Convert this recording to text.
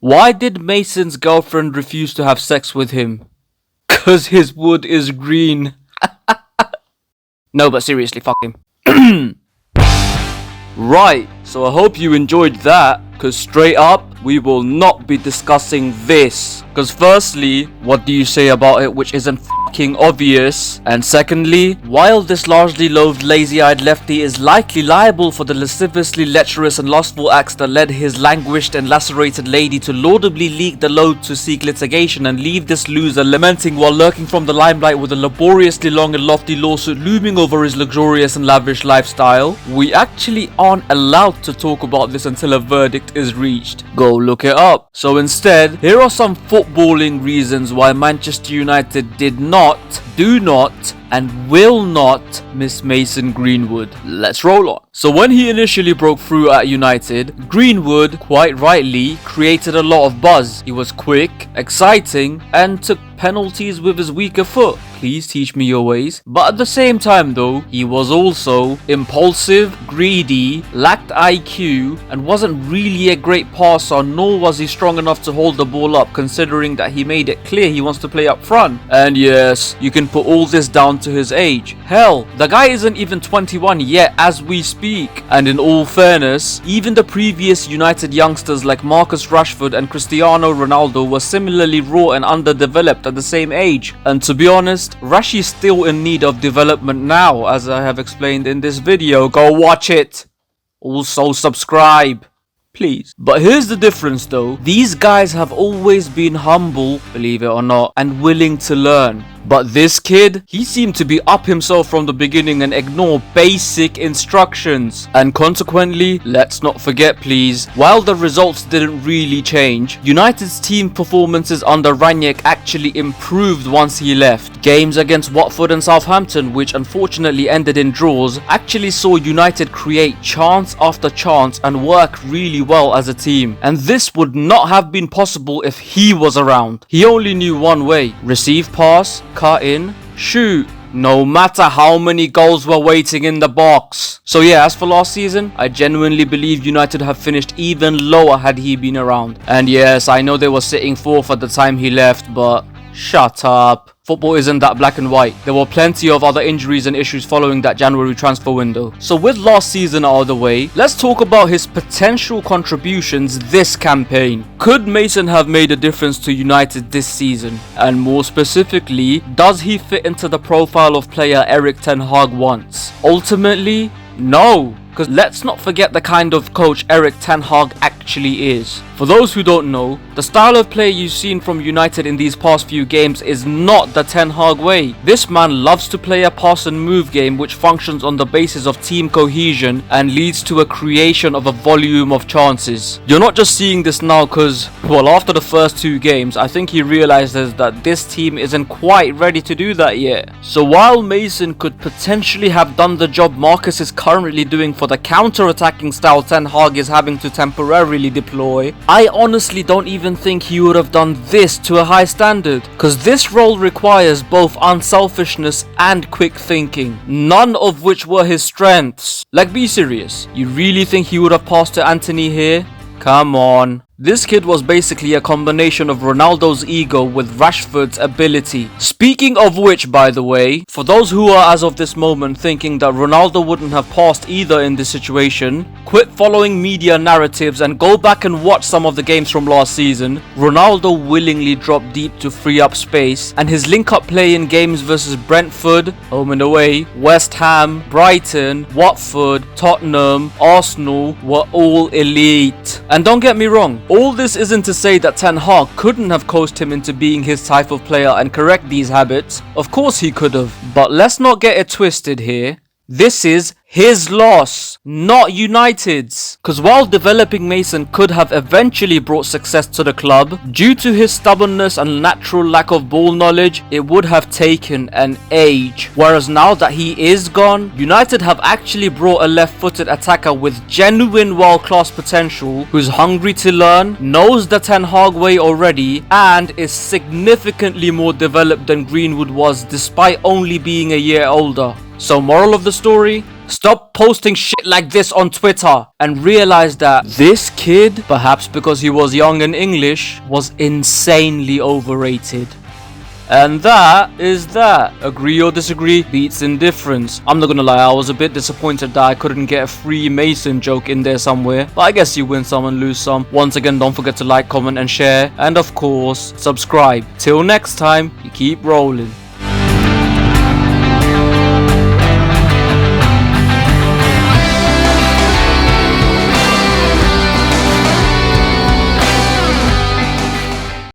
Why did Mason's girlfriend refuse to have sex with him? 'Cause his wood is green. No, but seriously, fuck him. Right, so I hope you enjoyed that, because straight up, we will not be discussing this. Because firstly, what do you say about it which isn't fucking obvious? And secondly, while this largely loathed lazy-eyed lefty is likely liable for the lasciviously lecherous and lustful acts that led his languished and lacerated lady to laudably leak the load to seek litigation and leave this loser lamenting while lurking from the limelight with a laboriously long and lofty lawsuit looming over his luxurious and lavish lifestyle, we actually aren't allowed to talk about this until a verdict is reached. Go look it up. So instead, here are some footballing reasons why Manchester United did not, do not, and will not miss Mason Greenwood. Let's roll on. So when he initially broke through at United, Greenwood, quite rightly, created a lot of buzz. He was quick, exciting, and took penalties with his weaker foot. Please teach me your ways. But at the same time though, he was also impulsive, greedy, lacked IQ, and wasn't really a great passer, nor was he strong enough to hold the ball up, considering that he made it clear he wants to play up front. And yes, you can put all this down to his age. Hell, the guy isn't even 21 yet as we speak. And in all fairness, even the previous United youngsters like Marcus Rashford and Cristiano Ronaldo were similarly raw and underdeveloped at the same age. And to be honest, Rashi's still in need of development now, as I have explained in this video. Go watch it. Also subscribe, please. But here's the difference though. These guys have always been humble, believe it or not, and willing to learn. But this kid, he seemed to be up himself from the beginning and ignore basic instructions. And consequently, let's not forget please, while the results didn't really change, United's team performances under Ranić actually improved once he left. Games against Watford and Southampton, which unfortunately ended in draws, actually saw United create chance after chance and work really well as a team. And this would not have been possible if he was around. He only knew one way: receive pass, cut in, shoot, no matter how many goals were waiting in the box. So yeah, as for last season, I genuinely believe United have finished even lower had he been around. And yes, I know they were sitting fourth at the time he left, but shut up. Football isn't that black and white. There were plenty of other injuries and issues following that January transfer window. So with last season out of the way, let's talk about his potential contributions this campaign. Could Mason have made a difference to United this season? And more specifically, does he fit into the profile of player Erik ten Hag wants? Ultimately, no. Because let's not forget the kind of coach Erik ten Hag actually is. For those who don't know, the style of play you've seen from United in these past few games is not the Ten Hag way. This man loves to play a pass and move game which functions on the basis of team cohesion and leads to a creation of a volume of chances. You're not just seeing this now because, well, after the first two games, I think he realizes that this team isn't quite ready to do that yet. So while Mason could potentially have done the job Marcus is currently doing for the counter-attacking style Ten Hag is having to temporarily deploy, I honestly don't even think he would have done this to a high standard, because this role requires both unselfishness and quick thinking, none of which were his strengths. Like, be serious, you really think he would have passed to Anthony here? Come on. This kid was basically a combination of Ronaldo's ego with Rashford's ability. Speaking of which, by the way, for those who are as of this moment thinking that Ronaldo wouldn't have passed either in this situation, quit following media narratives and go back and watch some of the games from last season. Ronaldo willingly dropped deep to free up space, and his link-up play in games versus Brentford, home and away, West Ham, Brighton, Watford, Tottenham, Arsenal were all elite. And don't get me wrong, all this isn't to say that Ten Hag couldn't have coached him into being his type of player and correct these habits. Of course he could have. But let's not get it twisted here. This is his loss, not United's. Because while developing Mason could have eventually brought success to the club, due to his stubbornness and natural lack of ball knowledge, it would have taken an age. Whereas now that he is gone, United have actually brought a left-footed attacker with genuine world-class potential, who's hungry to learn, knows the Ten Hag way already, and is significantly more developed than Greenwood was despite only being a year older. So moral of the story, Stop posting shit like this on Twitter and realize that this kid, perhaps because he was young and English, was insanely overrated. And that is that. Agree or disagree beats indifference. I'm not gonna lie, I was a bit disappointed that I couldn't get a Freemason joke in there somewhere. But I guess you win some and lose some. Once again, don't forget to like, comment and share. And of course, subscribe. Till next time, you keep rolling.